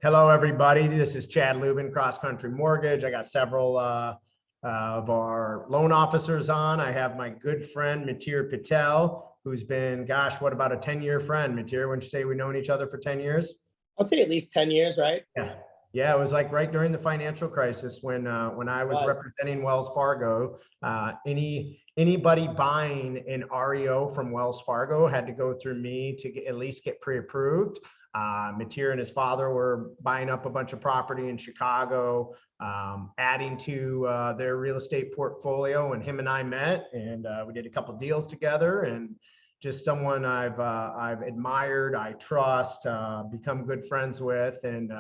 Hello, everybody. This is Chad Lubin, Cross Country Mortgage. I got several of our loan officers on. I have my good friend, Matir Patel, who's been, gosh, what about a 10-year friend? Matir, wouldn't you say we've known each other for 10 years? I'd say at least 10 years, right? Yeah, it was like right during the financial crisis when I was representing Wells Fargo. Anybody buying an REO from Wells Fargo had to go through me to at least get pre-approved. Matir and his father were buying up a bunch of property in Chicago, adding to their real estate portfolio, and him and I met, and we did a couple deals together, and just someone I've admired, I trust, become good friends with, and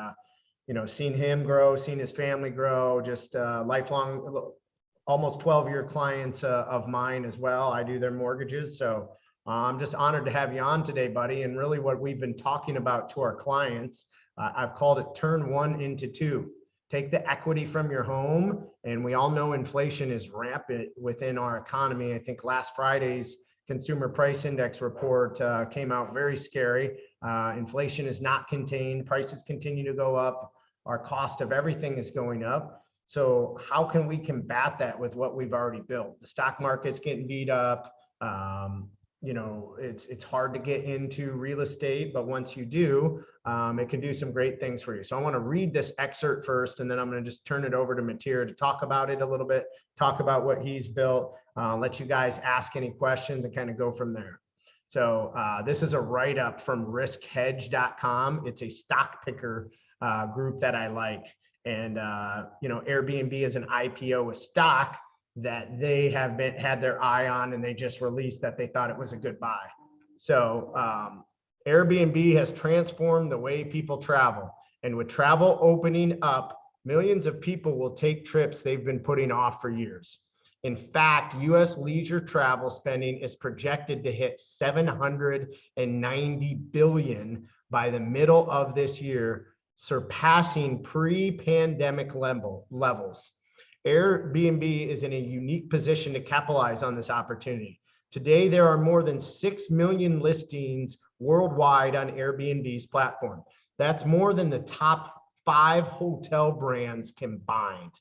seen him grow, seen his family grow, just lifelong, almost 12-year clients of mine as well. I do their mortgages. So I'm just honored to have you on today, buddy. And really what we've been talking about to our clients, I've called it turn one into two. Take the equity from your home. And we all know inflation is rampant within our economy. I think last Friday's Consumer Price Index report came out very scary. Inflation is not contained. Prices continue to go up. Our cost of everything is going up. So how can we combat that with what we've already built? The stock market's getting beat up. It's hard to get into real estate, but once you do, it can do some great things for you. So I want to read this excerpt first, and then I'm going to just turn it over to Matir to talk about it a little bit, talk about what he's built, let you guys ask any questions and kind of go from there. So this is a write-up from riskhedge.com. It's a stock picker group that I like. And, Airbnb is an IPO, a stock that they have had their eye on, and they just released that they thought it was a good buy. So Airbnb has transformed the way people travel. And with travel opening up, millions of people will take trips they've been putting off for years. In fact, US leisure travel spending is projected to hit $790 billion by the middle of this year, surpassing pre-pandemic levels. Airbnb is in a unique position to capitalize on this opportunity. Today, there are more than 6 million listings worldwide on Airbnb's platform. That's more than the top 5 hotel brands combined.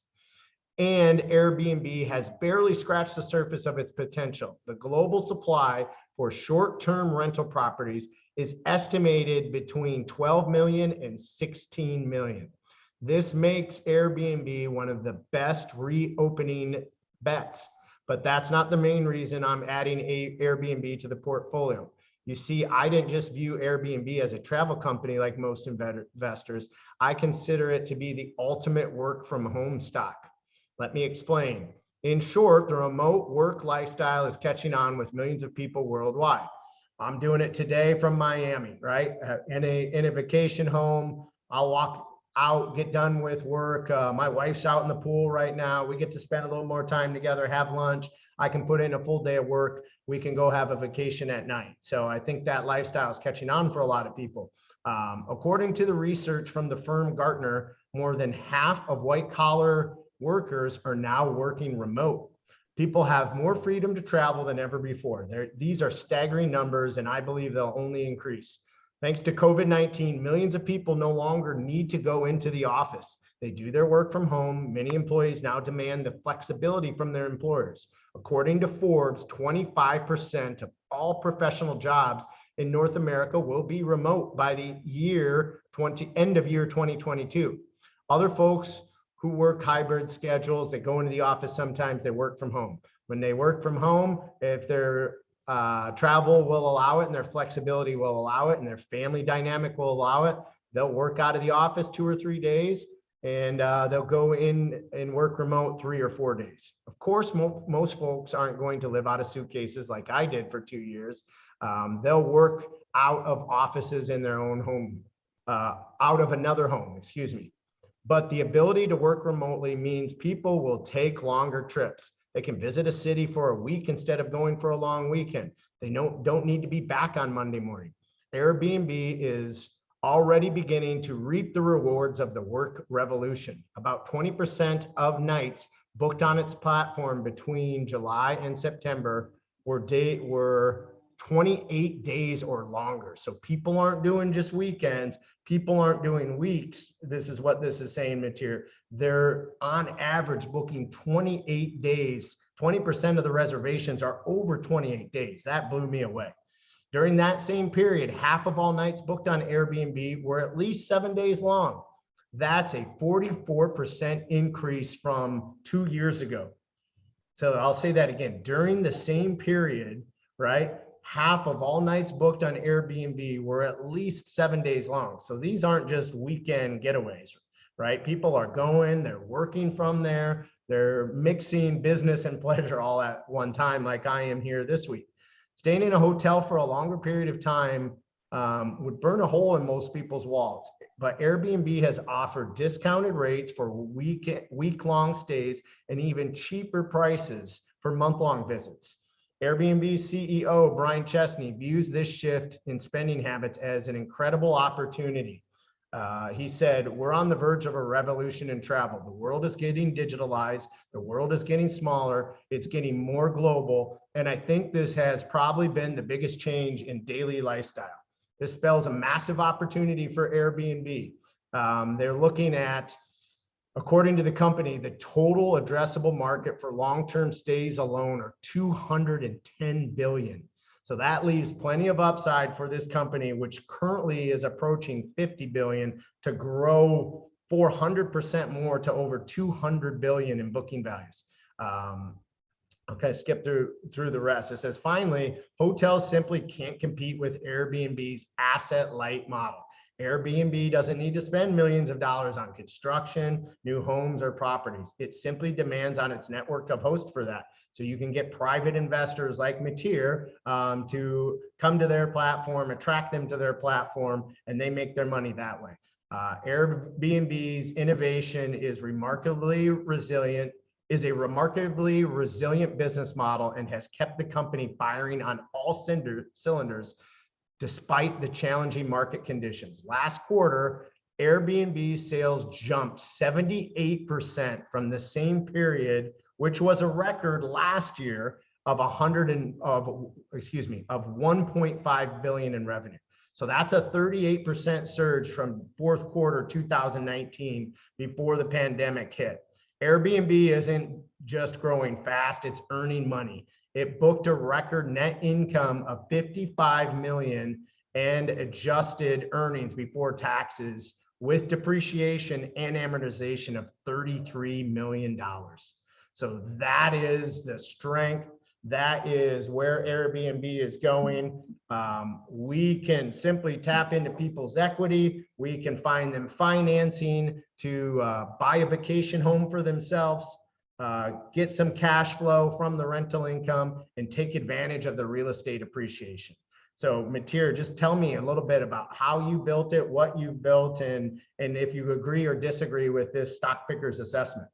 And Airbnb has barely scratched the surface of its potential. The global supply for short-term rental properties is estimated between 12 million and 16 million. This makes Airbnb one of the best reopening bets, but that's not the main reason I'm adding Airbnb to the portfolio. You see, I didn't just view Airbnb as a travel company like most investors. I consider it to be the ultimate work from home stock. Let me explain. In short, the remote work lifestyle is catching on with millions of people worldwide. I'm doing it today from Miami, right? In a vacation home. I'll walk out, get done with work. My wife's out in the pool right now. We get to spend a little more time together, have lunch. I can put in a full day of work. We can go have a vacation at night. So I think that lifestyle is catching on for a lot of people. According to the research from the firm Gartner, more than half of white collar workers are now working remote. People have more freedom to travel than ever before. These are staggering numbers, and I believe they'll only increase. Thanks to COVID-19, millions of people no longer need to go into the office. They do their work from home. Many employees now demand the flexibility from their employers. According to Forbes, 25% of all professional jobs in North America will be remote by the end of year 2022. Other folks who work hybrid schedules, they go into the office sometimes, they work from home. When they work from home, if their travel will allow it and their flexibility will allow it and their family dynamic will allow it, they'll work out of the office 2 or 3 days, and they'll go in and work remote 3 or 4 days. Of course, most folks aren't going to live out of suitcases like I did for 2 years. They'll work out of offices in their own home, out of another home, excuse me. But the ability to work remotely means people will take longer trips. They can visit a city for a week instead of going for a long weekend. They don't need to be back on Monday morning. Airbnb is already beginning to reap the rewards of the work revolution. About 20% of nights booked on its platform between July and September were 28 days or longer. So people aren't doing just weekends. People aren't doing weeks. This is what this is saying, Matir. They're on average booking 28 days. 20% of the reservations are over 28 days. That blew me away. During that same period, half of all nights booked on Airbnb were at least 7 days long. That's a 44% increase from 2 years ago. So I'll say that again. During the same period, right, half of all nights booked on Airbnb were at least 7 days long. So these aren't just weekend getaways, right? People are going, they're working from there, they're mixing business and pleasure all at one time, like I am here this week. Staying in a hotel for a longer period of time would burn a hole in most people's wallets. But Airbnb has offered discounted rates for week-long stays and even cheaper prices for month-long visits. Airbnb CEO Brian Chesney views this shift in spending habits as an incredible opportunity. He said, "We're on the verge of a revolution in travel. The world is getting digitalized. The world is getting smaller. It's getting more global. And I think this has probably been the biggest change in daily lifestyle." This spells a massive opportunity for Airbnb. They're looking at, according to the company, the total addressable market for long-term stays alone are 210 billion. So that leaves plenty of upside for this company, which currently is approaching 50 billion, to grow 400% more to over 200 billion in booking values. I'll kind of skip through the rest. It says, finally, hotels simply can't compete with Airbnb's asset light model. Airbnb doesn't need to spend millions of dollars on construction, new homes, or properties. It simply demands on its network of hosts for that. So you can get private investors like Matir to come to their platform, attract them to their platform, and they make their money that way. Airbnb's innovation is a remarkably resilient business model and has kept the company firing on all cylinders despite the challenging market conditions. Last quarter, Airbnb sales jumped 78% from the same period, which was a record last year of 1.5 billion in revenue. So that's a 38% surge from fourth quarter 2019 before the pandemic hit. Airbnb isn't just growing fast, it's earning money. It booked a record net income of 55 million and adjusted earnings before taxes with depreciation and amortization of $33 million. So that is the strength. That is where Airbnb is going. We can simply tap into people's equity. We can find them financing to buy a vacation home for themselves, get some cash flow from the rental income, and take advantage of the real estate appreciation. So Matir, just tell me a little bit about how you built it, what you built, and if you agree or disagree with this stock picker's assessment.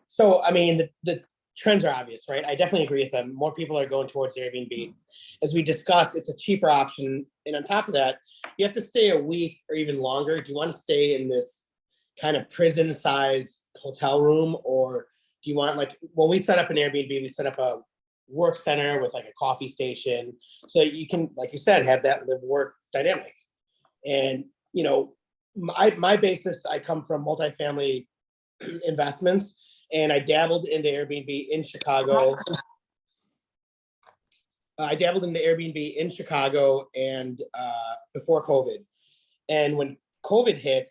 So, I mean, the trends are obvious, right? I definitely agree with them. More people are going towards Airbnb. As we discussed, it's a cheaper option. And on top of that, you have to stay a week or even longer. Do you want to stay in this kind of prison size hotel room? Or do you want, like, when we set up an Airbnb, we set up a work center with like a coffee station. So you can, like you said, have that live work dynamic. And, you know, my basis, I come from multifamily investments. And I dabbled into Airbnb in Chicago. And before COVID. And when COVID hit,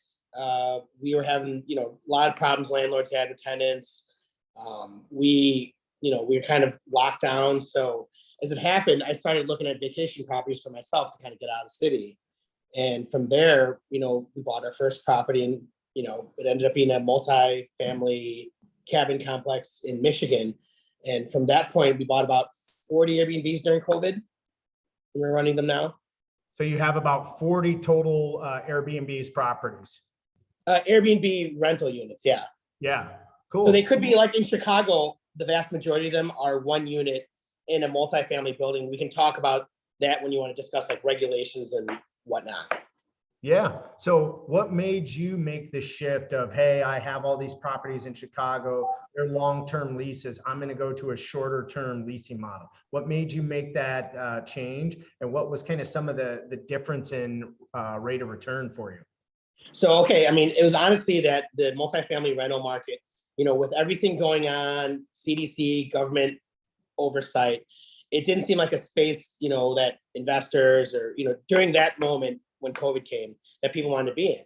we were having, a lot of problems landlords had with tenants. We were kind of locked down. So as it happened, I started looking at vacation properties for myself to kind of get out of the city. And from there, we bought our first property, and, it ended up being a multi-family cabin complex in Michigan. And from that point, we bought about 40 Airbnbs during COVID. And we're running them now. So you have about 40 total Airbnbs properties. Airbnb rental units, yeah. Yeah, cool. So they could be like in Chicago, the vast majority of them are one unit in a multifamily building. We can talk about that when you want to discuss like regulations and whatnot. Yeah. So what made you make the shift of, hey, I have all these properties in Chicago, they're long-term leases. I'm going to go to a shorter term leasing model. What made you make that change? And what was kind of some of the difference in rate of return for you? So, okay, I mean, it was honestly that the multifamily rental market, with everything going on, CDC, government oversight, it didn't seem like a space, that investors or, during that moment when COVID came, that people wanted to be in.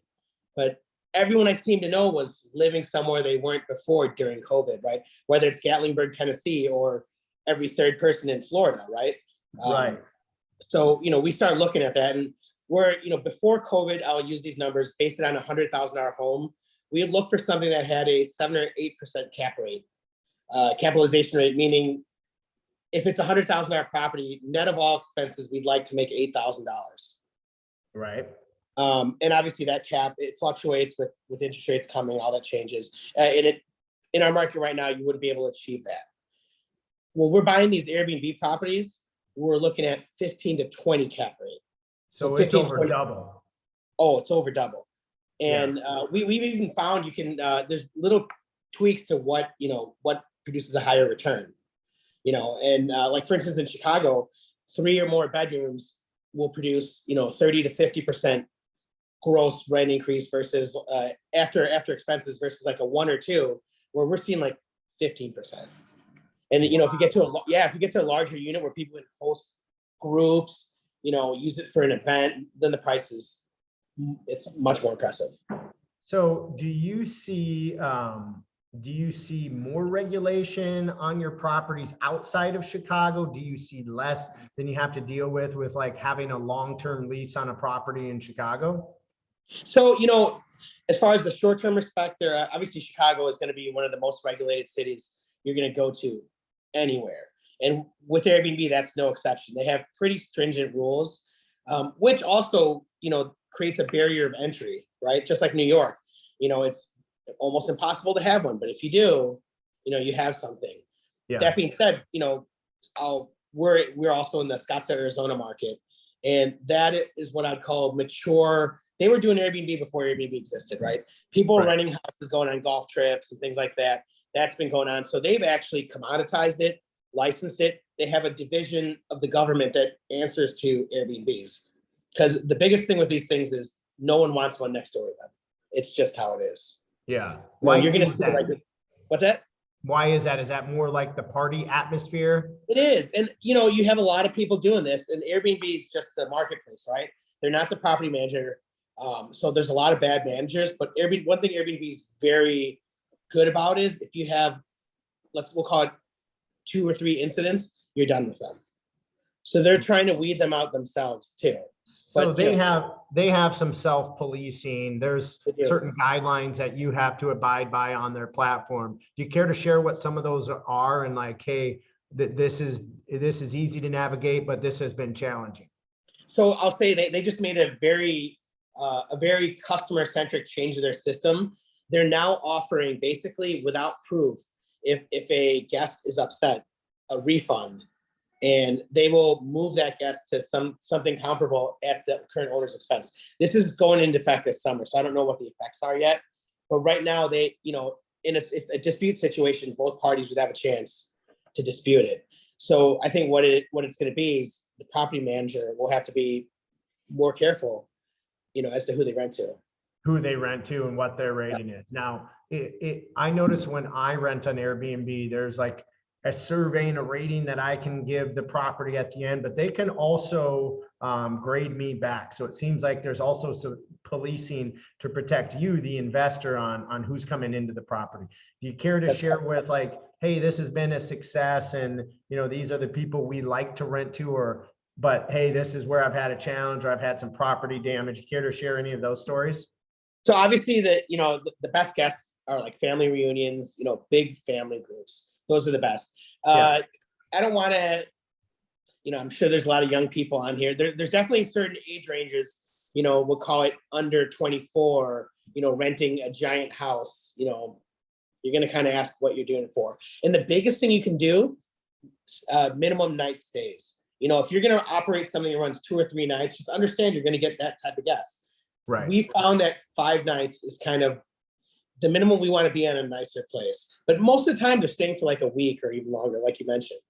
But everyone I seemed to know was living somewhere they weren't before during COVID, right? Whether it's Gatlinburg, Tennessee, or every third person in Florida, right? Right. So, we started looking at that, and before COVID, I'll use these numbers based it on $100,000 home. We would look for something that had a 7 or 8% cap rate, capitalization rate, meaning if it's $100,000 property, net of all expenses, we'd like to make $8,000. Right. And obviously that cap, it fluctuates with interest rates coming, all that changes. And in our market right now, you wouldn't be able to achieve that. When we're buying these Airbnb properties, we're looking at 15 to 20 cap rate. So it's over double. Oh, it's over double. And Yeah. we've even found you can, there's little tweaks to what produces a higher return. And like for instance, in Chicago, 3 or more bedrooms will produce, 30 to 50% gross rent increase versus after expenses versus like a 1 or 2, where we're seeing like 15%. And if you get to a larger unit where people can host groups, use it for an event, then the price it's much more impressive. So do you see more regulation on your properties outside of Chicago? Do you see less than you have to deal with like having a long-term lease on a property in Chicago? So, as far as the short-term respect, there obviously Chicago is going to be one of the most regulated cities you're going to go to anywhere. And with Airbnb, that's no exception. They have pretty stringent rules, which also, creates a barrier of entry, right? Just like New York, it's almost impossible to have one, but if you do, you have something. Yeah. That being said, we're also in the Scottsdale, Arizona market, and that is what I'd call mature. They were doing Airbnb before Airbnb existed, right? People are renting houses, going on golf trips and things like that. That's been going on. So they've actually commoditized it, licensed it. They have a division of the government that answers to Airbnbs. Because the biggest thing with these things is no one wants one next door to them. It's just how it is. Yeah. Why you're going to see like, what's that? Why is that? Is that more like the party atmosphere? It is. And, you have a lot of people doing this, and Airbnb is just the marketplace, right? They're not the property manager. So there's a lot of bad managers, but one thing Airbnb is very good about is if you have, we'll call it 2 or 3 incidents, you're done with them. So they're trying to weed them out themselves too. So they have some self-policing. There's certain guidelines that you have to abide by on their platform. Do you care to share what some of those are, and like, hey, this is easy to navigate, but this has been challenging? So I'll say they just made a very customer-centric change to their system. They're now offering, basically without proof, if a guest is upset, a refund, and they will move that guest to something comparable at the current owner's expense. This is going into effect this summer, so I don't know what the effects are yet. But right now, they, in a dispute situation, both parties would have a chance to dispute it. So I think what it's going to be is the property manager will have to be more careful, as to who they rent to. Who they rent to and what their rating is. Now, I notice when I rent on Airbnb, there's like a survey and a rating that I can give the property at the end, but they can also grade me back. So it seems like there's also some policing to protect you, the investor, on who's coming into the property. Do you care to share with like, hey, this has been a success, and these are the people we like to rent to, but hey, this is where I've had a challenge, or I've had some property damage? You care to share any of those stories? So obviously the best guests are like family reunions, big family groups. Those are the best. I don't want to, I'm sure there's a lot of young people on here. There's definitely certain age ranges, we'll call it under 24, renting a giant house, you're going to kind of ask what you're doing it for. And the biggest thing you can do, minimum night stays. If you're going to operate something that runs 2 or 3 nights, just understand you're going to get that type of guest. Right. We found that 5 nights is kind of the minimum we want to be in a nicer place. But most of the time they're staying for like a week or even longer, like you mentioned.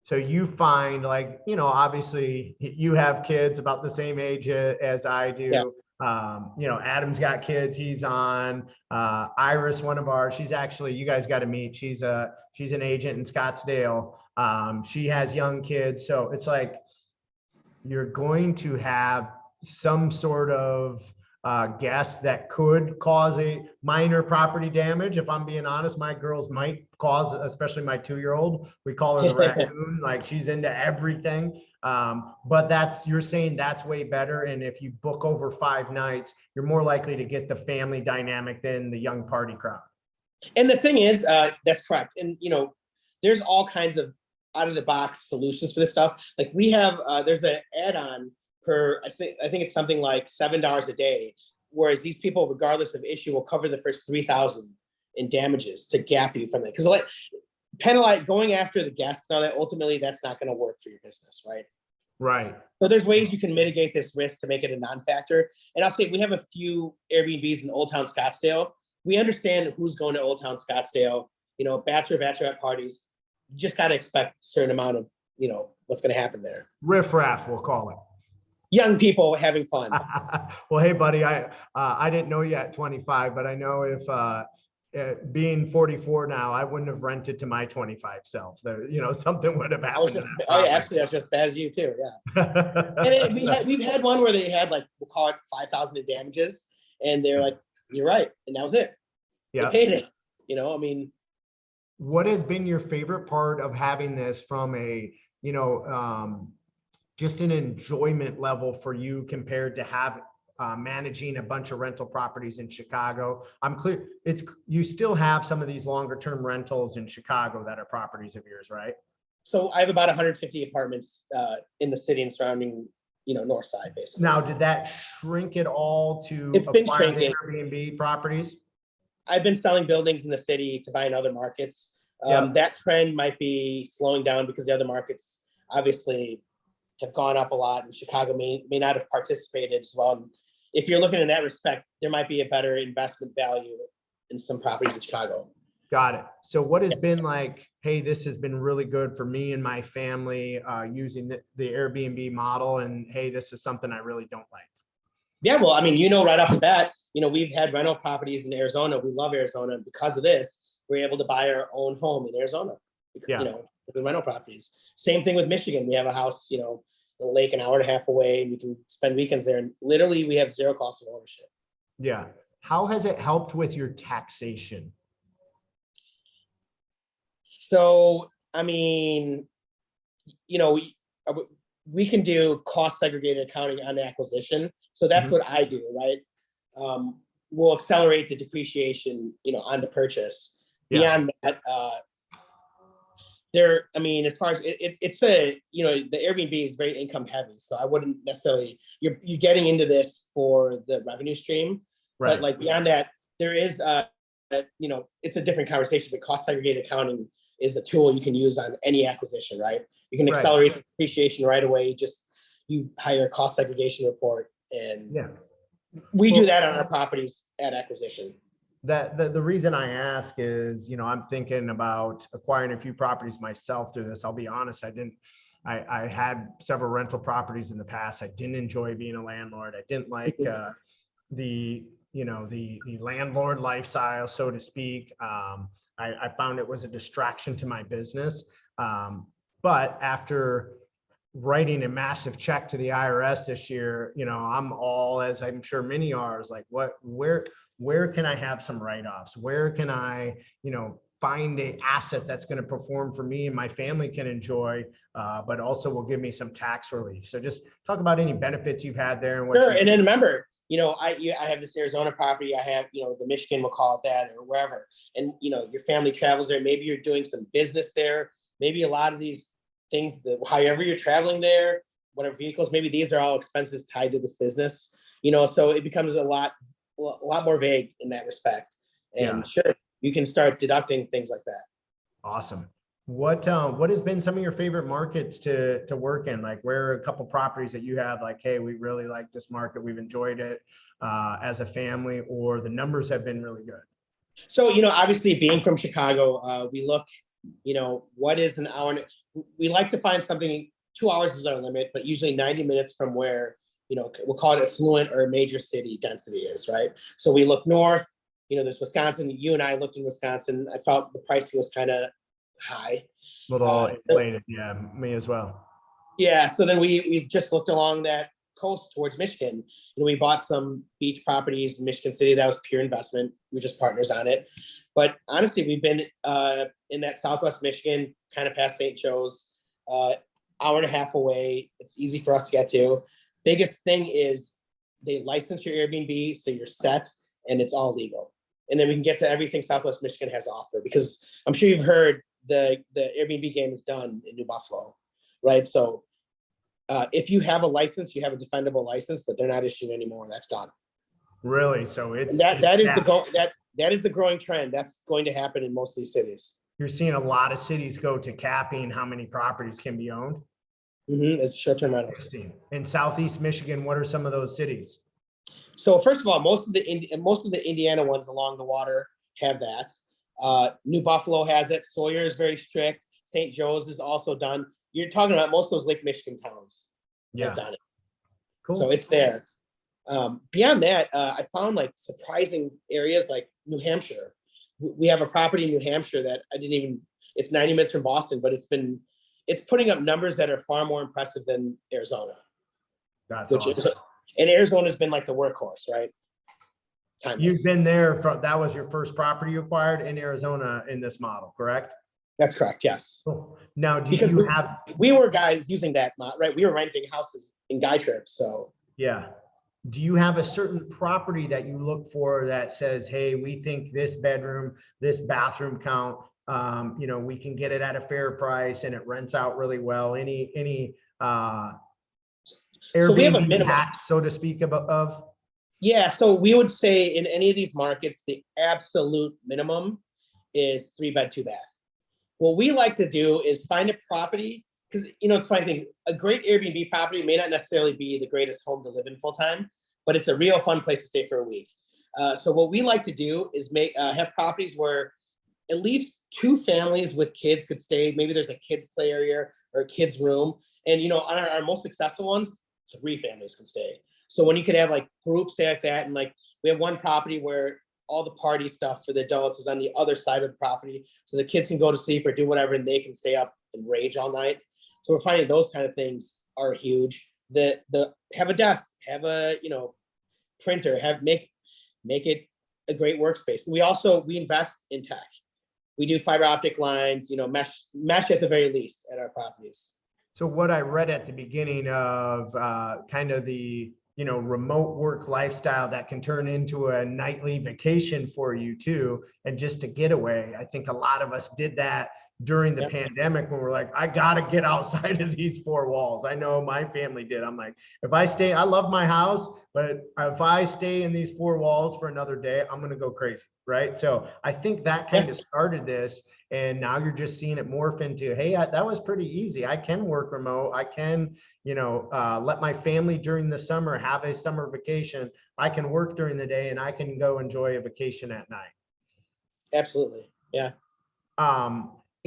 So you find like, obviously you have kids about the same age as I Yeah. do. Adam's got kids. He's on. Iris, one of ours, she's actually, you guys got to meet. She's an agent in Scottsdale. She has young kids. So it's like, you're going to have some sort of guess that could cause a minor property damage. If I'm being honest, my girls might cause, especially my 2-year-old. We call her the raccoon, like she's into everything. But you're saying that's way better. And if you book over 5 nights, you're more likely to get the family dynamic than the young party crowd. And the thing is, that's correct. And, there's all kinds of out of the box solutions for this stuff. Like we have, there's an add-on per, I think it's something like $7 a day. Whereas these people, regardless of issue, will cover the first 3,000 in damages to gap you from it. Because penalize going after the guests, now that ultimately that's not going to work for your business, right? Right. So there's ways you can mitigate this risk to make it a non-factor. And I'll say we have a few Airbnbs in Old Town Scottsdale. We understand who's going to Old Town Scottsdale, bachelorette parties. You just got to expect a certain amount of, what's going to happen there. Riff raff, we'll call it. Young people having fun. Well, hey, buddy, I didn't know you at 25, but I know if being 44 now, I wouldn't have rented to my 25 self. Something would have happened. Actually, that's just as bad as you too. Yeah. And we've had one where they had we'll call it 5,000 in damages, and they're like, "You're right," and that was it. Yeah. They paid it. What has been your favorite part of having this from a, just an enjoyment level for you compared to managing a bunch of rental properties in Chicago? I'm clear you still have some of these longer term rentals in Chicago that are properties of yours, right? So I have about 150 apartments in the city and surrounding, north side, basically. Now, did that shrink at all to It's been acquire the shrinking. Airbnb properties? I've been selling buildings in the city to buy in other markets. That trend might be slowing down because the other markets obviously have gone up a lot, and Chicago may not have participated as well. And if you're looking in that respect, there might be a better investment value in some properties in Chicago. Got it. So what has been like, hey, this has been really good for me and my family using the Airbnb model, and hey, this is something I really don't like? Yeah, well, right off the bat, we've had rental properties in Arizona. We love Arizona. And because of this, we're able to buy our own home in Arizona, with the rental properties. Same thing with Michigan. We have a house, the lake an hour and a half away, and we can spend weekends there. And literally we have zero cost of ownership. Yeah. How has it helped with your taxation? So, we can do cost segregated accounting on acquisition. So that's what I do, right? We'll accelerate the depreciation, on the purchase. Yeah. Beyond that, as far as it's the Airbnb is very income heavy. So I wouldn't necessarily, you're getting into this for the revenue stream, right? But beyond that, there is, it's a different conversation. But cost segregated accounting is a tool you can use on any acquisition, right? You can accelerate the depreciation right away. You hire a cost segregation report, and we do that on our properties at acquisition. The reason I ask is, I'm thinking about acquiring a few properties myself through this. I'll be honest, I had several rental properties in the past. I didn't enjoy being a landlord. I didn't like the landlord lifestyle, so to speak. I found it was a distraction to my business. But after writing a massive check to the IRS this year, I'm all, as I'm sure many are, is like, where can I have some write-offs? Where can I, find an asset that's going to perform for me and my family can enjoy, but also will give me some tax relief. So just talk about any benefits you've had there. And sure. And then remember, I have this Arizona property. I have, the Michigan, we'll call it that, or wherever. And, your family travels there. Maybe you're doing some business there. Maybe a lot of these things that, however you're traveling there, whatever vehicles, maybe these are all expenses tied to this business, so it becomes a lot more vague in that respect. And sure, you can start deducting things like that. Awesome. What has been some of your favorite markets to work in? Like, where are a couple properties that you have like, hey, we really like this market, we've enjoyed it as a family, or the numbers have been really good? So, obviously being from Chicago, we look, what is an hour? We like to find something, 2 hours is our limit, but usually 90 minutes from where, we'll call it affluent or major city density is, right? So we look north, there's Wisconsin. You and I looked in Wisconsin. I felt the pricing was kind of high. Little inflated, yeah, me as well. Yeah, so then we just looked along that coast towards Michigan. We bought some beach properties in Michigan City. That was pure investment. We're just partners on it. But honestly, we've been in that Southwest Michigan, kind of past St. Joe's, hour and a half away. It's easy for us to get to. Biggest thing is they license your Airbnb, so you're set, and it's all legal. And then we can get to everything Southwest Michigan has to offer, because I'm sure you've heard the Airbnb game is done in New Buffalo, right? So if you have a license, you have a defendable license, but they're not issuing anymore. That's done. Really? So it's that is the growing trend. That's going to happen in most of these cities. You're seeing a lot of cities go to capping how many properties can be owned. It's short-term rentals. In Southeast Michigan, what are some of those cities? So first of all, most of the Indiana ones along the water have that. New Buffalo has it. Sawyer is very strict. St. Joe's is also done. You're talking about most of those Lake Michigan towns have done it. Cool. So it's there. Beyond that, I found like surprising areas like New Hampshire. We have a property in New Hampshire that it's 90 minutes from Boston, but it's putting up numbers that are far more impressive than Arizona. That's awesome. And Arizona's been like the workhorse, right? You've been there that was your first property you acquired in Arizona in this model, correct? That's correct, yes. Cool. Now, we were guys using that, right? We were renting houses in guy trips, so. Yeah. Do you have a certain property that you look for that says, hey, we think this bedroom, this bathroom count, we can get it at a fair price and it rents out really well? Any Airbnb hacks, so to speak, of? Yeah, so we would say in any of these markets, the absolute minimum is 3-bed, 2-bath. What we like to do is find a property, because it's funny thing, a great Airbnb property may not necessarily be the greatest home to live in full time, but it's a real fun place to stay for a week. So what we like to do is have properties where at least 2 families with kids could stay. Maybe there's a kids play area or a kids room, and on our most successful ones, 3 families can stay. So when you could have like groups stay like that, and like we have one property where all the party stuff for the adults is on the other side of the property, so the kids can go to sleep or do whatever, and they can stay up and rage all night. So we're finding those kind of things are huge. Have a desk, have a printer, make it a great workspace. We invest in tech. We do fiber optic lines, mesh at the very least at our properties. So what I read at the beginning of kind of the remote work lifestyle that can turn into a nightly vacation for you too, and just a getaway. I think a lot of us did that during the pandemic when we're like, I gotta get outside of these 4 walls. I know my family did. I'm like, I love my house, but if I stay in these 4 walls for another day, I'm gonna go crazy, right? So I think that kind of started this, and now you're just seeing it morph into, hey, that was pretty easy. I can work remote. I can, let my family during the summer have a summer vacation. I can work during the day, and I can go enjoy a vacation at night. Absolutely, yeah.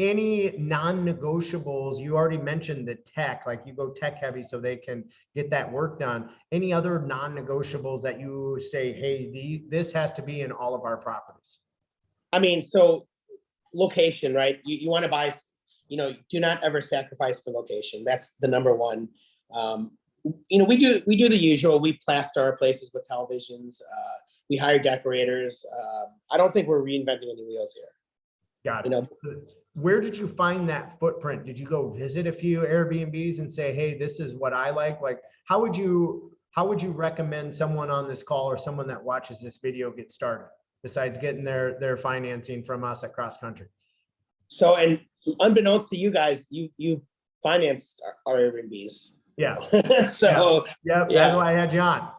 Any non-negotiables? You already mentioned the tech, like you go tech heavy so they can get that work done. Any other non-negotiables that you say, hey, this has to be in all of our properties? I mean, so location, right? You want to buy, do not ever sacrifice for location. That's the number one. We do the usual. We plaster our places with televisions. We hire decorators. I don't think we're reinventing any wheels here. Got it. Where did you find that footprint? Did you go visit a few Airbnbs and say, hey, this is what I like? Like, how would you recommend someone on this call or someone that watches this video get started, besides getting their financing from us at Cross Country? So, and unbeknownst to you guys, you financed our Airbnbs. Yeah. So that's why I had you on.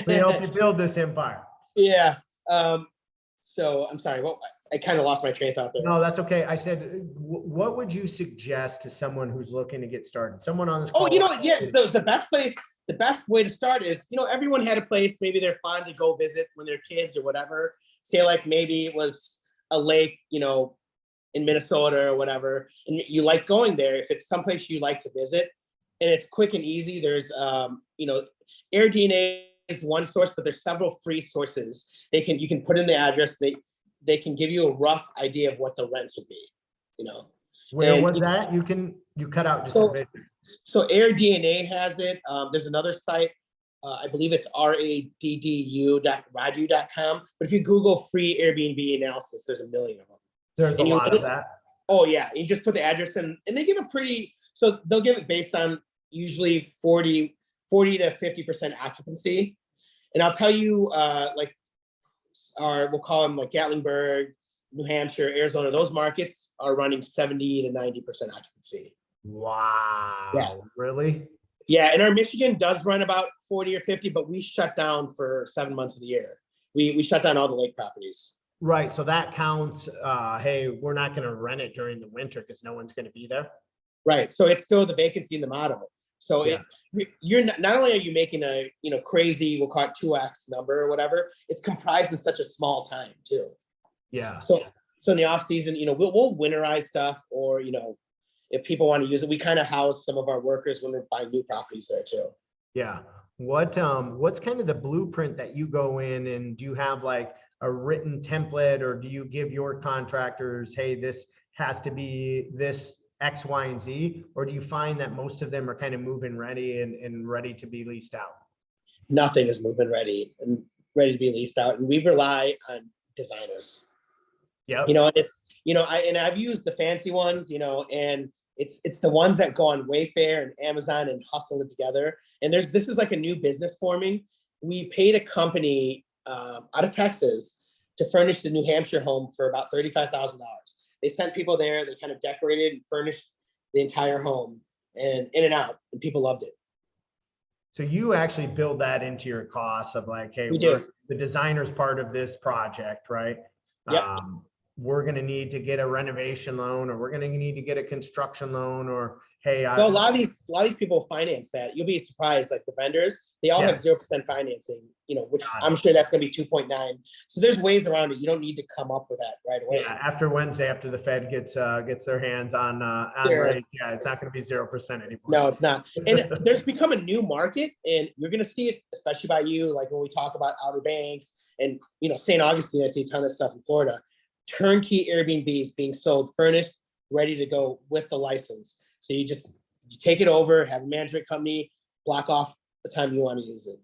We help you build this empire. Yeah. So I'm sorry. What I kind of lost my train of thought there. No, that's okay. I said, what would you suggest to someone who's looking to get started? Someone on this Oh, call. you know, yeah. So the best way to start is, you know, everyone had a place maybe they're fond to go visit when they're kids or whatever. Say like maybe it was a lake, you know, in Minnesota or whatever, and you like going there. If it's someplace you like to visit, and it's quick and easy, there's you know, AirDNA is one source, but there's several free sources. You can put in the address. They can give you a rough idea of what the rents would be, you know. Where And was that? You cut out just so, a bit. so AirDNA has it. There's another site, I believe it's raddu.radu.com. But if you Google free Airbnb analysis, there's a million of them. There's a And lot of that. Oh yeah, you just put the address in, and they give a pretty. So they'll give it based on usually 40 to 50% occupancy. And I'll tell you, like, we'll call them like Gatlinburg, New Hampshire, Arizona. Those markets are running 70 to 90% occupancy. Wow. Yeah. Really? Yeah, and our Michigan does run about 40 or 50, but we shut down for 7 months of the year. We shut down all the lake properties. Right. So that counts. Hey, we're not going to rent it during the winter because no one's going to be there. Right. So it's still the vacancy in the model. So Yeah. you're not only are you making a, you know, crazy, we'll call it 2x number or whatever, it's comprised in such a small time too. Yeah. So in the off season, you know, we'll winterize stuff, or, you know, if people want to use it, we kind of house some of our workers when we're buying new properties there too. Yeah. What's kind of the blueprint that you go in, and do you have like a written template, or do you give your contractors, hey, this has to be this X, Y, and Z, or do you find that most of them are kind of move-in ready and ready to be leased out? Nothing is move-in ready and ready to be leased out, and we rely on designers. Yeah. You know, it's, you know, I've used the fancy ones, you know, and it's the ones that go on Wayfair and Amazon and hustle it together. And this is like a new business forming. We paid a company out of Texas to furnish the New Hampshire home for about $35,000. They sent people there, they kind of decorated and furnished the entire home, and in and out, and people loved it. So you actually build that into your costs of like, hey, We do. the designer's part of this project, right? Yep. We're going to need to get a renovation loan, or we're going to need to get a construction loan, or hey, Well, a lot of these people finance that. You'll be surprised, like the vendors, they all have 0% financing, you know, which I'm sure that's going to be 2.9. So there's ways around it. You don't need to come up with that right away. Yeah, after Wednesday, after the Fed gets their hands on Sure. rates, yeah, it's not going to be 0% anymore. No, it's not. And there's become a new market, and you're going to see it, especially by you, like when we talk about Outer Banks and, you know, St. Augustine. I see a ton of stuff in Florida. Turnkey Airbnbs being sold, furnished, ready to go with the license. So you take it over, have a management company, block off the time you want to use it.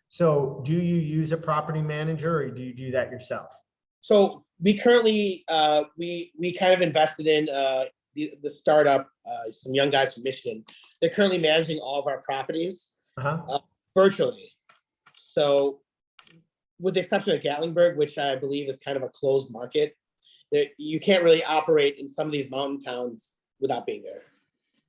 So do you use a property manager, or do you do that yourself? So we currently, we kind of invested in the startup, some young guys from Michigan. They're currently managing all of our properties virtually. So with the exception of Gatlinburg, which I believe is kind of a closed market, that you can't really operate in some of these mountain towns without being there.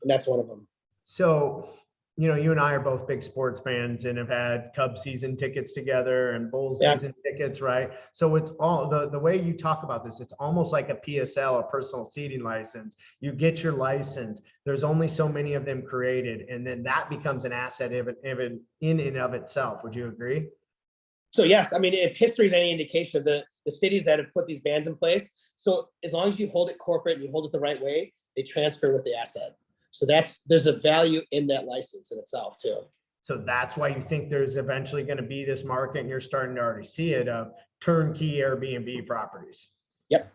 And that's one of them. So, you know, you and I are both big sports fans and have had Cubs season tickets together and Bulls season tickets, right? So it's all the way you talk about this, it's almost like a PSL, a personal seating license. You get your license. There's only so many of them created, and then that becomes an asset even in and of itself. Would you agree? So yes, I mean, if history is any indication of the cities that have put these bans in place, so as long as you hold it corporate and you hold it the right way, they transfer with the asset. So there's a value in that license in itself too. So that's why you think there's eventually going to be this market, and you're starting to already see it, of turnkey Airbnb properties. Yep.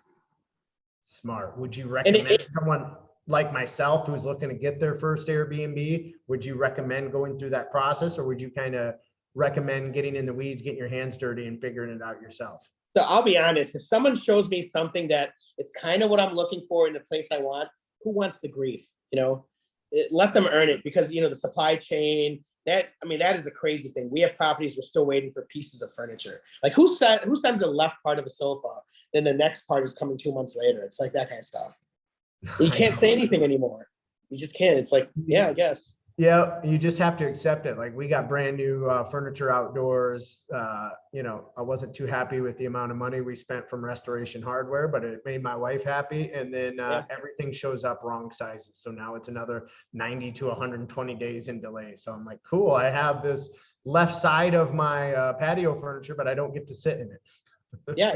Smart. Would you recommend someone like myself who's looking to get their first Airbnb? Would you recommend going through that process, or would you kind of recommend getting in the weeds, getting your hands dirty, and figuring it out yourself? So I'll be honest, if someone shows me something that it's kind of what I'm looking for in the place I want, who wants the grief? You know, let them earn it, because, you know, the supply chain, that is the crazy thing. We have properties, we're still waiting for pieces of furniture. Like who sends a left part of a sofa, then the next part is coming 2 months later? It's like that kind of stuff. You can't say anything anymore. You just can't. It's like, yeah, I guess. Yeah, you just have to accept it. Like we got brand new furniture outdoors. You know, I wasn't too happy with the amount of money we spent from Restoration Hardware, but it made my wife happy. And then Yeah. everything shows up wrong sizes. So now it's another 90 to 120 days in delay. So I'm like, cool, I have this left side of my patio furniture, but I don't get to sit in it. Yeah,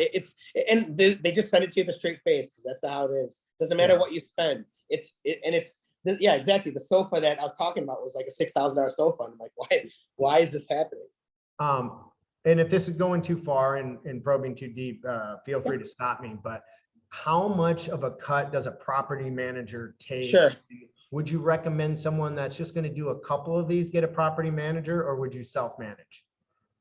and they just send it to you with a straight face because that's how it is. Doesn't matter Yeah. what you spend. Yeah, exactly. The sofa that I was talking about was like a $6,000 sofa. I'm like, why is this happening? And if this is going too far and probing too deep, feel free to stop me. But how much of a cut does a property manager take? Sure. Would you recommend someone that's just going to do a couple of these get a property manager, or would you self-manage?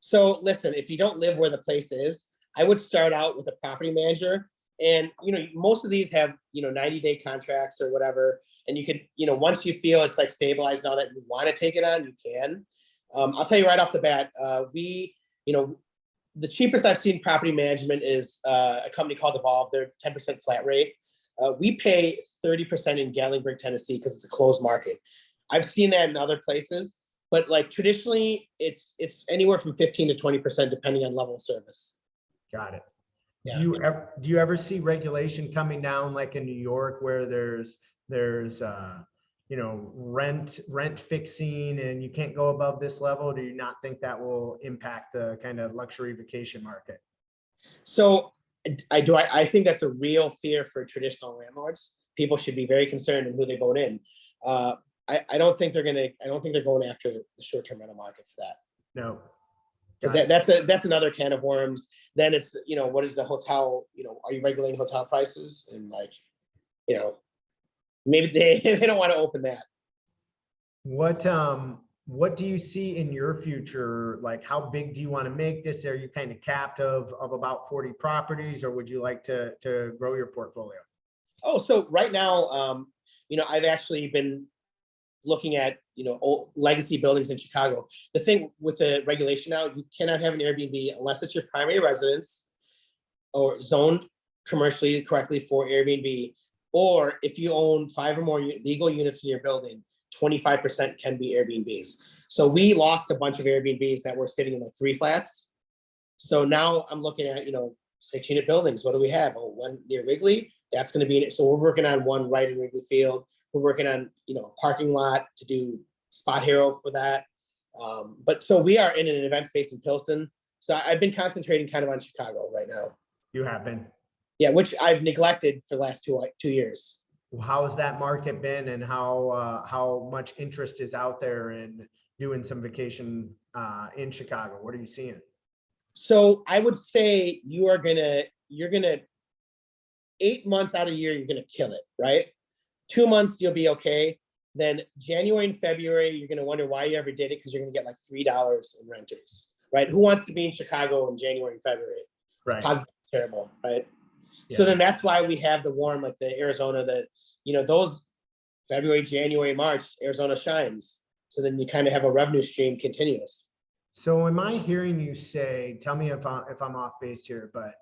So listen, if you don't live where the place is, I would start out with a property manager. And most of these have 90-day contracts or whatever. And you could, once you feel it's like stabilized now that you want to take it on, you can. I'll tell you right off the bat, the cheapest I've seen property management is a company called Evolve. They're 10% flat rate. We pay 30% in Gatlinburg, Tennessee, because it's a closed market. I've seen that in other places, but like traditionally, it's anywhere from 15 to 20% depending on level of service. Got it. Yeah. Do you ever see regulation coming down like in New York where there's rent fixing and you can't go above this level? Do you not think that will impact the kind of luxury vacation market? So I think that's a real fear for traditional landlords. People should be very concerned in who they vote in. I don't think they're going after the short-term rental market for that. No. Because that's another can of worms. Then it's, what is the hotel, are you regulating hotel prices? And like, maybe they don't want to open that. What do you see in your future? Like, how big do you want to make this? Are you kind of capped of about 40 properties, or would you like to grow your portfolio? Oh, so right now, I've actually been looking at, old legacy buildings in Chicago. The thing with the regulation now, you cannot have an Airbnb unless it's your primary residence or zoned commercially correctly for Airbnb, or if you own 5 or more legal units in your building, 25% can be Airbnbs. So we lost a bunch of Airbnbs that were sitting in like 3 flats. So now I'm looking at, 6-unit buildings. What do we have? Oh, one near Wrigley. That's going to be in it. So we're working on one right in Wrigley Field. We're working on, a parking lot to do Spot Hero for that. But so we are in an event space in Pilsen. So I've been concentrating kind of on Chicago right now. You have been? Yeah, which I've neglected for the last 2 years. How has that market been, and how much interest is out there in doing some vacation in Chicago? What are you seeing? So I would say you're gonna 8 months out of the year, you're gonna kill it, right? 2 months, you'll be okay. Then January and February, you're gonna wonder why you ever did it, because you're gonna get like $3 in renters, right? Who wants to be in Chicago in January and February? Right. It's positive, terrible, right? Yeah. So then that's why we have the warm, like the Arizona, those February, January, March, Arizona shines. So then you kind of have a revenue stream continuous. So am I hearing you say, tell me if I'm off base here, but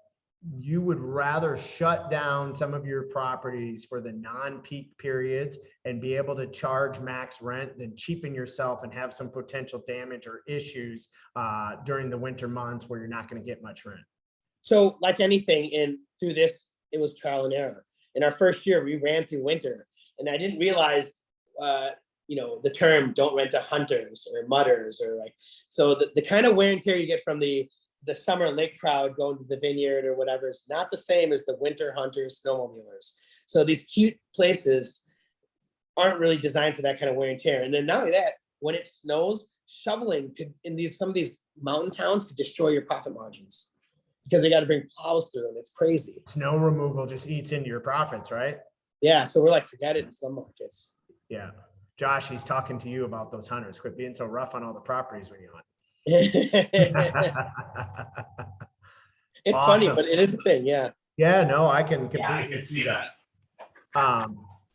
you would rather shut down some of your properties for the non-peak periods and be able to charge max rent than cheapen yourself and have some potential damage or issues during the winter months where you're not going to get much rent? So like anything through this, it was trial and error. In our first year, we ran through winter, and I didn't realize, the term "don't rent to hunters" or mudders, or like, so the kind of wear and tear you get from the summer lake crowd going to the vineyard or whatever is not the same as the winter hunters, snowmobilers. So these cute places aren't really designed for that kind of wear and tear. And then not only that, when it snows, shoveling could some of these mountain towns could destroy your profit margins, because they got to bring plows through, and it's crazy. Snow removal just eats into your profits, right? Yeah, so we're like, forget it in some markets. Yeah. Josh, he's talking to you about those hunters. Quit being so rough on all the properties when you hunt. It's Awesome. funny, but it is a thing, yeah. Yeah, no, I can completely Yeah, I can see that.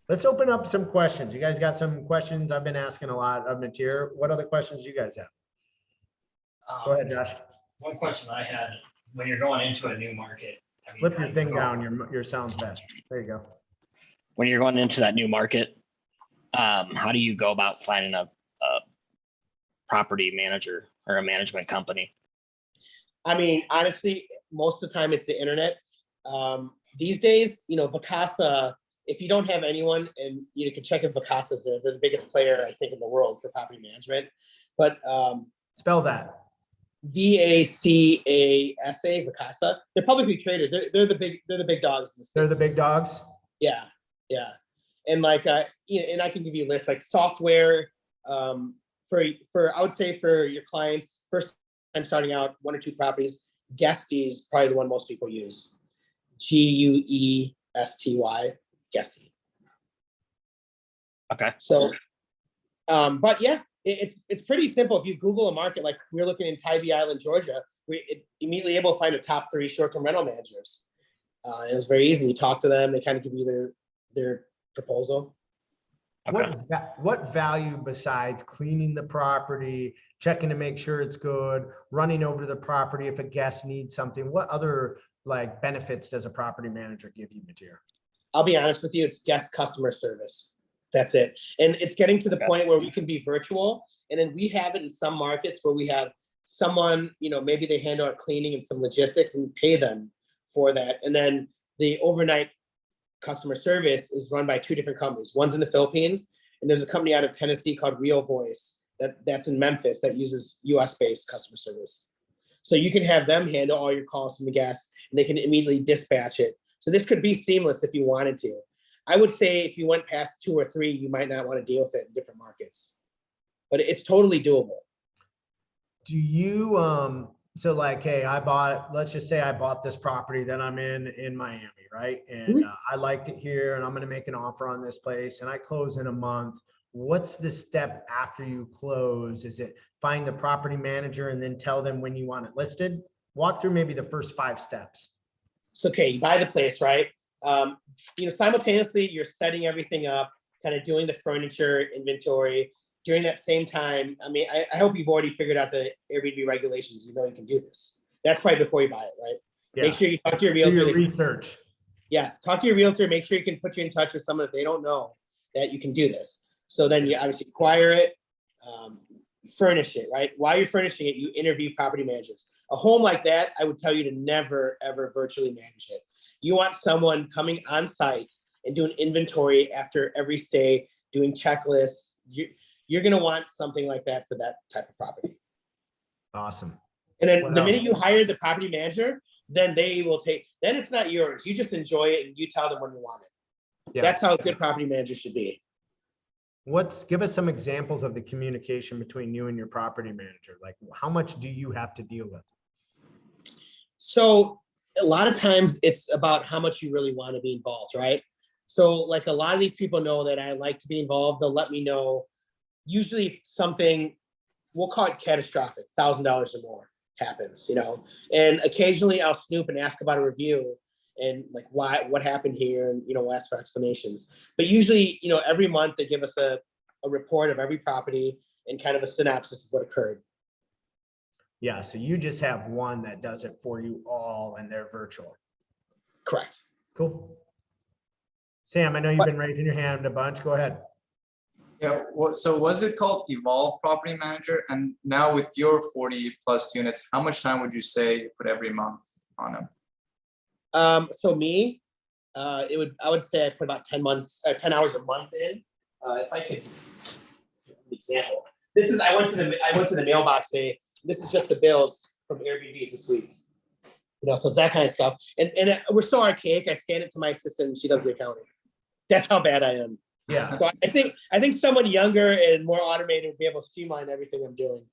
Let's open up some questions. You guys got some questions? I've been asking a lot of material. What other questions do you guys have? Go ahead, Josh. One question I had, when you're going into a new market. Flip your thing down, your sound's best. There you go. When you're going into that new market, how do you go about finding a property manager or a management company? I mean, honestly, most of the time it's the internet. These days, Vacasa, if you don't have anyone, and you can check if Vacasa's there, they're the biggest player, I think, in the world for property management. But Spell that. Vacasa, Vacasa. They're publicly traded. They're the big dogs in this They're the business. big dogs. Yeah. And like and I can give you a list like software for I would say for your clients, first time starting out, 1 or 2 properties, Guesty is probably the one most people use. Guesty, Guesty. Okay. So but yeah, it's pretty simple. If you Google a market, like we're looking in Tybee Island, Georgia, we're immediately able to find the top 3 short-term rental managers. It was very easy. You talk to them, they kind of give you their proposal. Okay. What value besides cleaning the property, checking to make sure it's good, running over to the property if a guest needs something, what other like benefits does a property manager give you, Matir? I'll be honest with you, it's guest customer service. That's it. And it's getting to the point where we can be virtual. And then we have it in some markets where we have someone, maybe they handle our cleaning and some logistics and pay them for that. And then the overnight customer service is run by 2 different companies. One's in the Philippines, and there's a company out of Tennessee called Real Voice that's in Memphis that uses US-based customer service. So you can have them handle all your calls from the guests, and they can immediately dispatch it. So this could be seamless if you wanted to. I would say if you went past 2 or 3, you might not want to deal with it in different markets, but it's totally doable. Do you, so like, hey, let's just say I bought this property that I'm in Miami, right? And I liked it here and I'm going to make an offer on this place and I close in a month. What's the step after you close? Is it find the property manager and then tell them when you want it listed? Walk through maybe the first 5 steps. So, okay, you buy the place, right? Simultaneously you're setting everything up, kind of doing the furniture inventory. During that same time, I mean, I hope you've already figured out the Airbnb regulations. You can do this. That's probably before you buy it, right? Yeah. Make sure you talk to your realtor. Do your research. Yes, talk to your realtor. Make sure you can put you in touch with someone if they don't know that you can do this. So then you obviously acquire it, furnish it, right? While you're furnishing it, you interview property managers. A home like that, I would tell you to never, ever virtually manage it. You want someone coming on site and doing inventory after every stay, doing checklists. You're going to want something like that for that type of property. Awesome. And then the minute you hire the property manager, then they will then it's not yours. You just enjoy it and you tell them when you want it. Yeah. That's how a good property manager should be. Give us some examples of the communication between you and your property manager. Like how much do you have to deal with? So a lot of times it's about how much you really want to be involved, right? So like a lot of these people know that I like to be involved. They'll let me know. Usually something, we'll call it catastrophic, $1,000 or more happens, and occasionally I'll snoop and ask about a review and like what happened here, and we'll ask for explanations. But usually, every month they give us a report of every property and kind of a synopsis of what occurred. Yeah, so you just have one that does it for you all and they're virtual. Correct. Cool. Sam, I know you've been raising your hand a bunch. Go ahead. Yeah, so was it called Evolve Property Manager? And now with your 40+ units, how much time would you say you put every month on them? So me, I would say I put about 10 hours a month in. If I could, example, I went to the mailbox today. This is just the bills from Airbnbs this week. So it's that kind of stuff. And we're so archaic. I scan it to my assistant and she does the accounting. That's how bad I am. Yeah. So I think someone younger and more automated would be able to streamline everything I'm doing.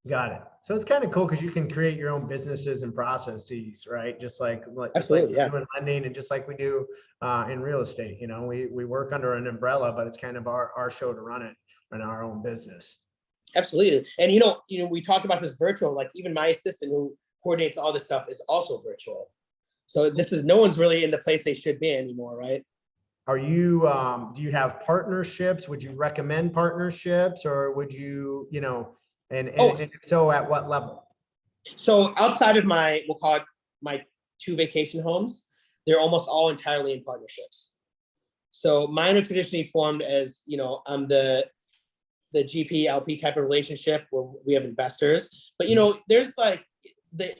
Got it. So it's kind of cool because you can create your own businesses and processes, right? Just like Absolutely, yeah. doing lending and just like we do in real estate. We work under an umbrella, but it's kind of our show to run it in our own business. Absolutely. And we talked about this virtual, like even my assistant who coordinates all this stuff is also virtual. So no one's really in the place they should be anymore, right? Are you, do you have partnerships? Would you recommend partnerships or would you, and so at what level? So outside of we'll call it my 2 vacation homes, they're almost all entirely in partnerships. So mine are traditionally formed as, I'm the the GP LP type of relationship where we have investors. But you know, there's like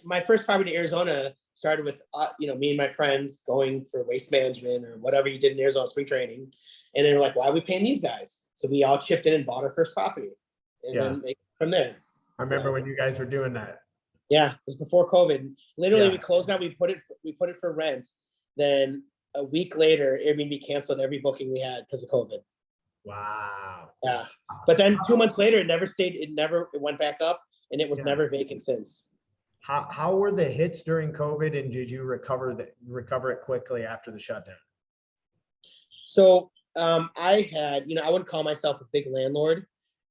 my first property in Arizona started with me and my friends going for waste management or whatever you did in Arizona spring training, and they were like, "Why are we paying these guys?" So we all chipped in and bought our first property, and then they from there. I remember when you guys were doing that. Yeah, it was before COVID. Literally, Yeah. we closed out. We put it for rent. Then a week later, Airbnb canceled every booking we had because of COVID. Wow. Yeah, but then 2 months later, it never stayed. It went back up, and it was Yeah. never vacant since. How were the hits during COVID, and did you recover it quickly after the shutdown? So I had, I wouldn't call myself a big landlord,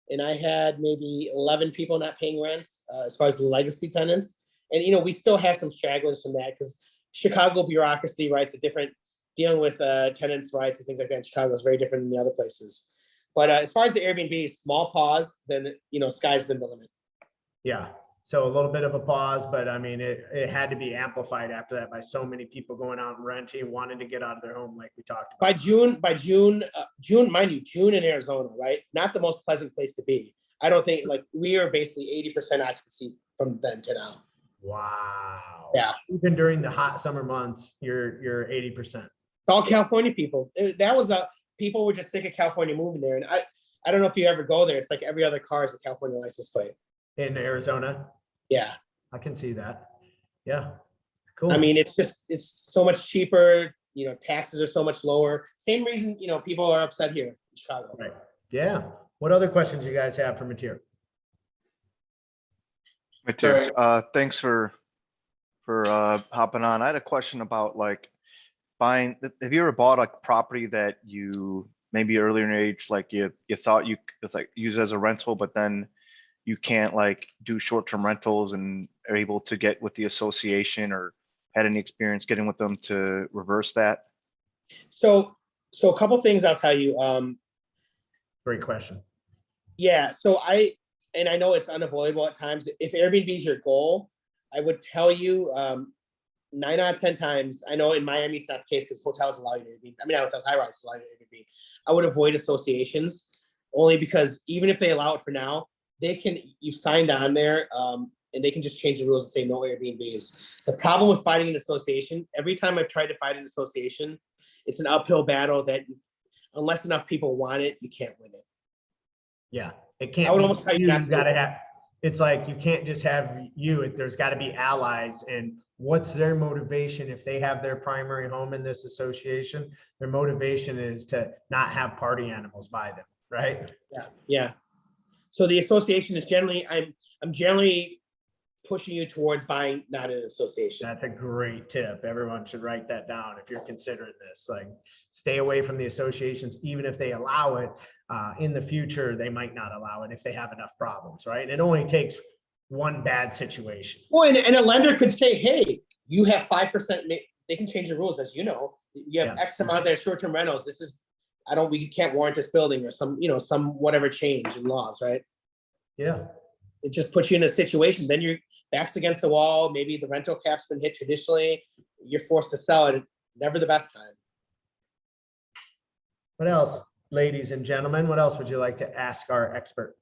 and I had maybe 11 people not paying rent as far as the legacy tenants. And we still have some stragglers from that because Chicago bureaucracy, right? It's different dealing with tenants' rights and things like that in Chicago is very different than the other places. But as far as the Airbnb, small pause, then sky's been the limit. Yeah. So a little bit of a pause, but I mean, it had to be amplified after that by so many people going out and renting, wanting to get out of their home, like we talked about. By June, mind you, June in Arizona, right? Not the most pleasant place to be. I don't think we are basically 80% occupancy from then to now. Wow. Yeah. Even during the hot summer months, you're 80%. It's all California people. People were just sick of California moving there. And I don't know if you ever go there. It's like every other car is a California license plate. In Arizona. Yeah. I can see that. Yeah. Cool. I mean, it's so much cheaper. Taxes are so much lower. Same reason, people are upset here in Chicago. Right. Yeah. What other questions you guys have for Matir? Matir, thanks for hopping on. I had a question about buying. Have you ever bought a property that you maybe earlier in age, you thought you could use as a rental, but then you can't do short-term rentals and are able to get with the association, or had any experience getting with them to reverse that? So a couple things I'll tell you. Great question. Yeah. So I know it's unavoidable at times. If Airbnb is your goal, I would tell you 9 out of 10 times. I know in Miami it's not the case because hotels allow you to Airbnb. I mean, hotels, high rise allow you to Airbnb. I would avoid associations only because even if they allow it for now, you've signed on there and they can just change the rules and say no Airbnbs. The problem with fighting an association, every time I've tried to fight an association, it's an uphill battle that unless enough people want it, you can't win it. Yeah. It can't. I would almost tell you not to gotta have. It's like you can't just have you. There's got to be allies. And what's their motivation if they have their primary home in this association? Their motivation is to not have party animals by them, right? Yeah. Yeah. So the association is generally, I'm generally pushing you towards buying not an association. That's a great tip. Everyone should write that down if you're considering this. Stay away from the associations, even if they allow it. In the future, they might not allow it if they have enough problems, right? It only takes one bad situation. Well, and a lender could say, hey, you have 5%. They can change the rules, as you know. You have X amount there short-term rentals. We can't warrant this building or some whatever change in laws, right? Yeah. It just puts you in a situation. Then your back's against the wall. Maybe the rental cap's been hit traditionally. You're forced to sell it. Never the best time. What else, ladies and gentlemen? What else would you like to ask our expert?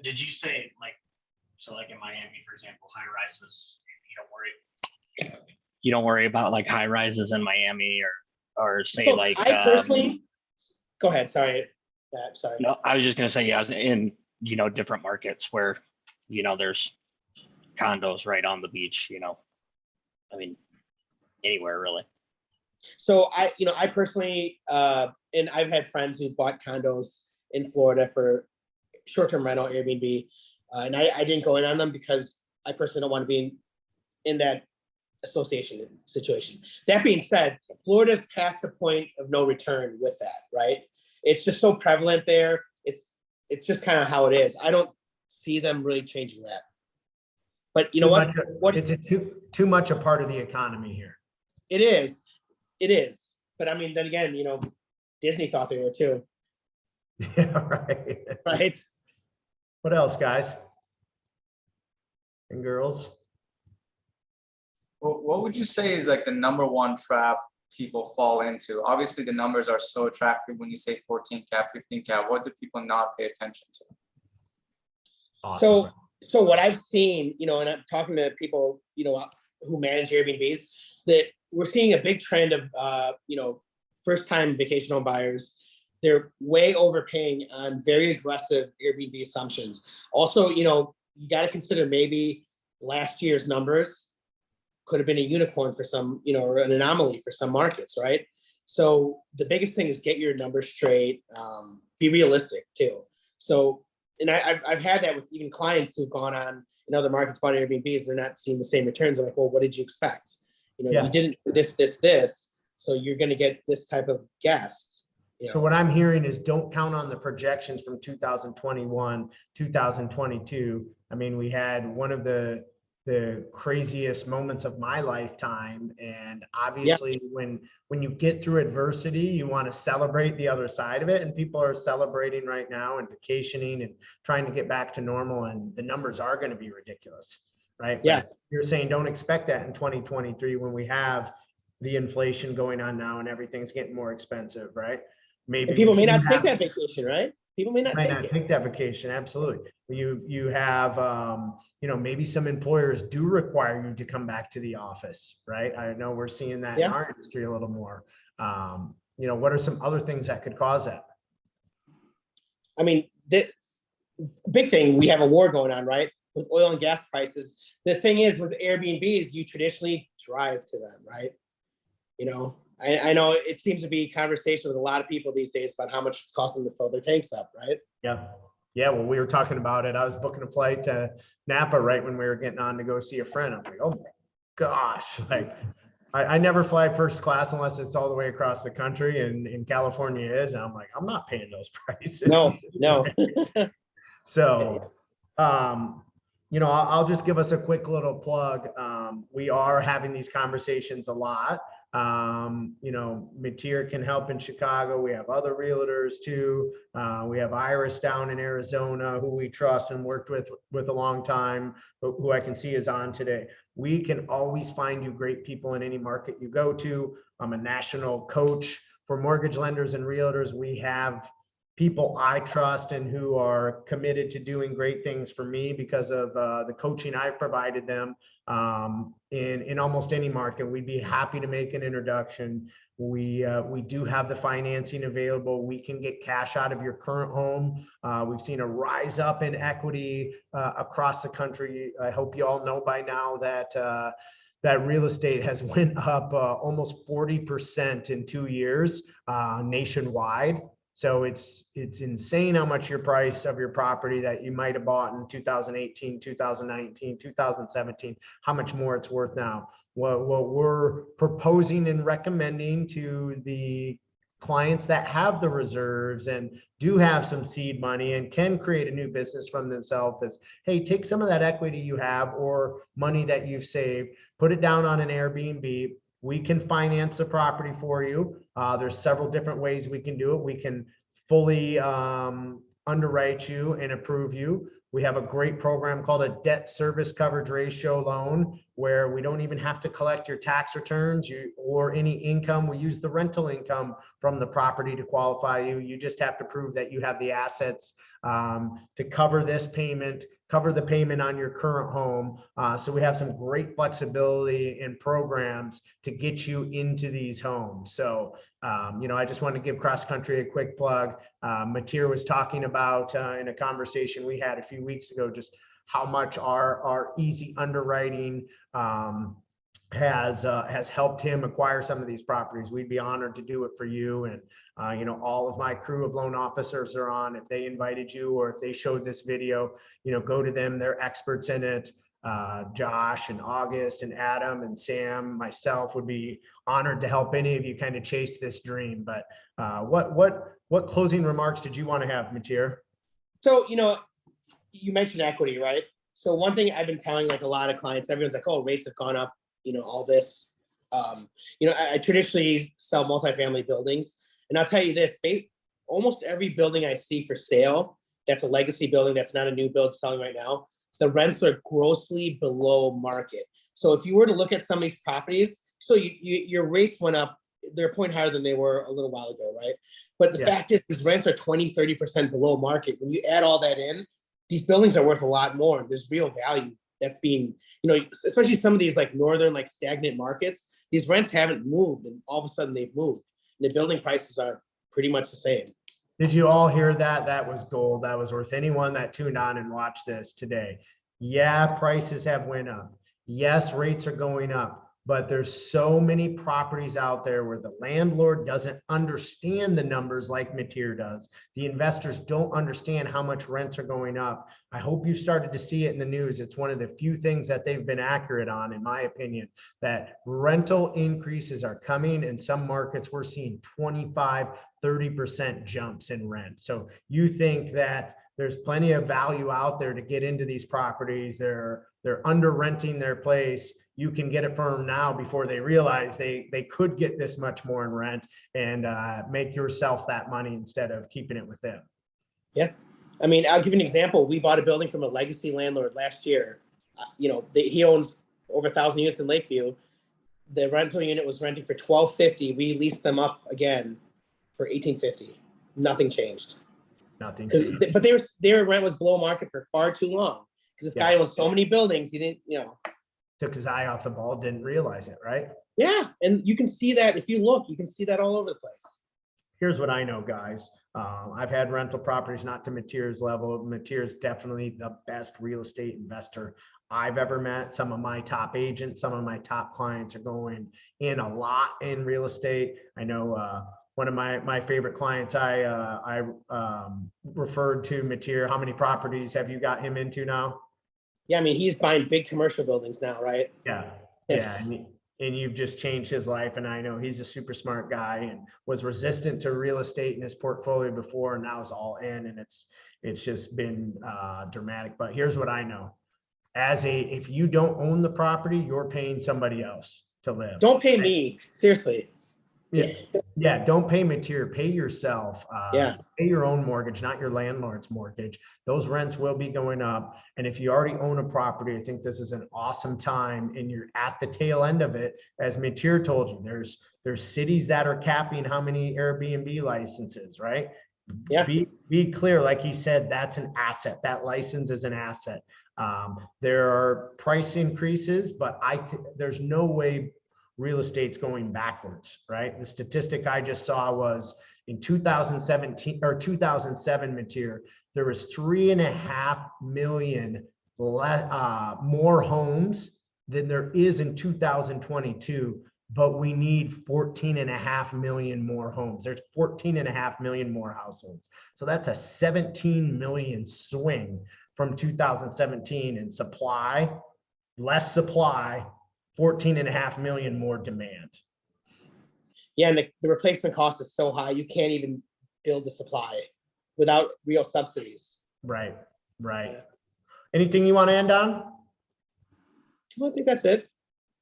Did you say in Miami, for example, high rises, You don't worry about high rises in Miami or say So I personally, go ahead. Sorry. Sorry. No, I was just gonna say, yeah, in different markets where there's condos right on the beach. I mean, anywhere really. So I personally, and I've had friends who bought condos in Florida for short-term rental Airbnb, and I didn't go in on them because I personally don't want to be in that association situation. That being said, Florida's past the point of no return with that, right? It's just so prevalent there. It's just kind of how it is. I don't see them really changing that. But you know what? It's too much a part of the economy here. It is. But I mean, then again, Disney thought they were too. Yeah, right. Right. What else, guys and girls? What would you say is the number one trap people fall into? Obviously, the numbers are so attractive when you say 14 cap, 15 cap. What do people not pay attention to? Awesome. So what I've seen, and I'm talking to people, who manage Airbnbs, that we're seeing a big trend of, first-time vacation home buyers. They're way overpaying on very aggressive Airbnb assumptions. Also, you got to consider maybe last year's numbers could have been a unicorn for some, or an anomaly for some markets, right? So the biggest thing is get your numbers straight, be realistic too. So, and I've had that with even clients who've gone on in other markets, bought Airbnbs, they're not seeing the same returns. I'm like, well, what did you expect? Yeah. You didn't do this, so you're going to get this type of guests. So what I'm hearing is don't count on the projections from 2021, 2022. I mean, we had one of the craziest moments of my lifetime. And obviously when you get through adversity, you want to celebrate the other side of it. And people are celebrating right now and vacationing and trying to get back to normal. And the numbers are going to be ridiculous, right? Yeah. But you're saying don't expect that in 2023 when we have the inflation going on now and everything's getting more expensive, right? Maybe And people may not have- take that vacation, right? People may not might take not it. take that vacation. Absolutely. You have, maybe some employers do require you to come back to the office, right? I know we're seeing that in Yeah. our industry a little more. What are some other things that could cause that? I mean, the big thing, we have a war going on, right? With oil and gas prices. The thing is with Airbnbs, you traditionally drive to them, right? I know it seems to be a conversation with a lot of people these days about how much it's costing to fill their tanks up, right? Yeah. Yeah. Well, we were talking about it. I was booking a flight to Napa right when we were getting on to go see a friend. I'm like, oh my gosh. Like I never fly first class unless it's all the way across the country, and in California is. And I'm like, I'm not paying those prices. No. So, I'll just give us a quick little plug. We are having these conversations a lot. Mateer can help in Chicago. We have other realtors too. We have Iris down in Arizona, who we trust and worked with a long time, who I can see is on today. We can always find you great people in any market you go to. I'm a national coach for mortgage lenders and realtors. We have people I trust and who are committed to doing great things for me because of the coaching I've provided them in almost any market. We'd be happy to make an introduction. We do have the financing available. We can get cash out of your current home. We've seen a rise up in equity across the country. I hope you all know by now that that real estate has went up almost 40% in 2 years nationwide. So it's insane how much your price of your property that you might have bought in 2018, 2019, 2017, how much more it's worth now. What we're proposing and recommending to the clients that have the reserves and do have some seed money and can create a new business from themselves is, hey, take some of that equity you have or money that you've saved, put it down on an Airbnb. We can finance the property for you. There's several different ways we can do it. We can fully underwrite you and approve you. We have a great program called a debt service coverage ratio loan, where we don't even have to collect your tax returns or any income. We use the rental income from the property to qualify you. You just have to prove that you have the assets to cover this payment, cover the payment on your current home. So we have some great flexibility and programs to get you into these homes. So, I just want to give Cross Country a quick plug. Mateer was talking about in a conversation we had a few weeks ago, just how much our easy underwriting has helped him acquire some of these properties. We'd be honored to do it for you. And, all of my crew of loan officers are on. If they invited you or if they showed this video, go to them. They're experts in it. Josh and August and Adam and Sam, myself would be honored to help any of you kind of chase this dream. But what closing remarks did you want to have, Mateer? So, you mentioned equity, right? So one thing I've been telling like a lot of clients, everyone's like, oh, rates have gone up, all this. I traditionally sell multifamily buildings, and I'll tell you this, almost every building I see for sale, that's a legacy building, that's not a new build selling right now, the rents are grossly below market. So if you were to look at some of these properties, so your rates went up they're a point higher than they were a little while ago, right? But the Yeah. fact is, these rents are 20-30% below market. When you add all that in, these buildings are worth a lot more. There's real value that's being, especially some of these like northern, like stagnant markets, these rents haven't moved and all of a sudden they've moved. And the building prices are pretty much the same. Did you all hear that? That was gold. That was worth anyone that tuned on and watched this today. Yeah, prices have went up. Yes, rates are going up, but there's so many properties out there where the landlord doesn't understand the numbers like Mateer does. The investors don't understand how much rents are going up. I hope you started to see it in the news. It's one of the few things that they've been accurate on, in my opinion, that rental increases are coming. In some markets, we're seeing 25-30% jumps in rent. So you think that there's plenty of value out there to get into these properties. They're under renting their place. You can get it from them now before they realize they could get this much more in rent and make yourself that money instead of keeping it with them. Yeah. I mean, I'll give you an example. We bought a building from a legacy landlord last year. He owns over 1,000 units in Lakeview. The rental unit was renting for $1,250. We leased them up again for $1,850. Nothing changed. Nothing. But their rent was below market for far too long because this guy owns so many buildings. He didn't, Took his eye off the ball, didn't realize it, right? Yeah, and you can see that if you look, you can see that all over the place. Here's what I know, guys. I've had rental properties, not to Mateer's level. Mateer's definitely the best real estate investor I've ever met. Some of my top agents, some of my top clients are going in a lot in real estate. I know one of my favorite clients, I referred to Mateer. How many properties have you got him into now? Yeah, I mean, he's buying big commercial buildings now, right? Yeah. Yes. Yeah. And you've just changed his life. And I know he's a super smart guy and was resistant to real estate in his portfolio before, and now is all in. And it's just been dramatic. But here's what I know. If you don't own the property, you're paying somebody else to live. Don't pay me. Seriously. Yeah. Don't pay Mateer, pay yourself. Yeah. Pay your own mortgage, not your landlord's mortgage. Those rents will be going up. And if you already own a property, I think this is an awesome time and you're at the tail end of it. As Mateer told you, there's cities that are capping how many Airbnb licenses, right? Yeah. Be clear, like he said, that's an asset. That license is an asset. There are price increases, but there's no way real estate's going backwards, right? The statistic I just saw was in 2017 or 2007, Mateer, there was 3.5 million more homes than there is in 2022, but we need 14.5 million more homes. There's 14.5 million more households. So that's a 17 million swing from 2017 in supply, less supply, 14.5 million more demand. Yeah, and the replacement cost is so high, you can't even build the supply without real subsidies. Right. Yeah. Anything you want to end on? Well, I think that's it.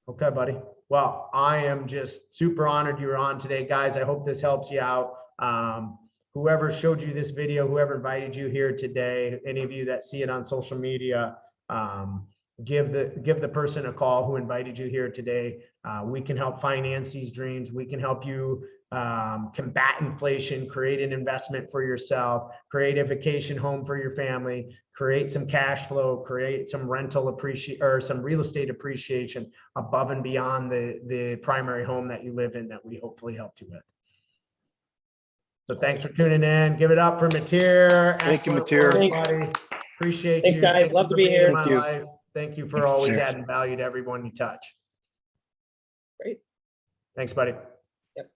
Okay, buddy. Well, I am just super honored you were on today, guys. I hope this helps you out. Whoever showed you this video, whoever invited you here today, any of you that see it on social media, give the person a call who invited you here today. We can help finance these dreams. We can help you combat inflation, create an investment for yourself, create a vacation home for your family, create some cash flow, create some rental appreciation or some real estate appreciation above and beyond the primary home that you live in that we hopefully helped you with. So thanks for tuning in. Give it up for Mateer. Thank you, Excellent Mateer. work, Thanks. buddy. Appreciate Thanks, you. guys. Thank you Love to for be being here. in my Thank you. life. Thank you for Thanks, always Mateer. adding value to everyone you touch. Great. Thanks, buddy. Yep.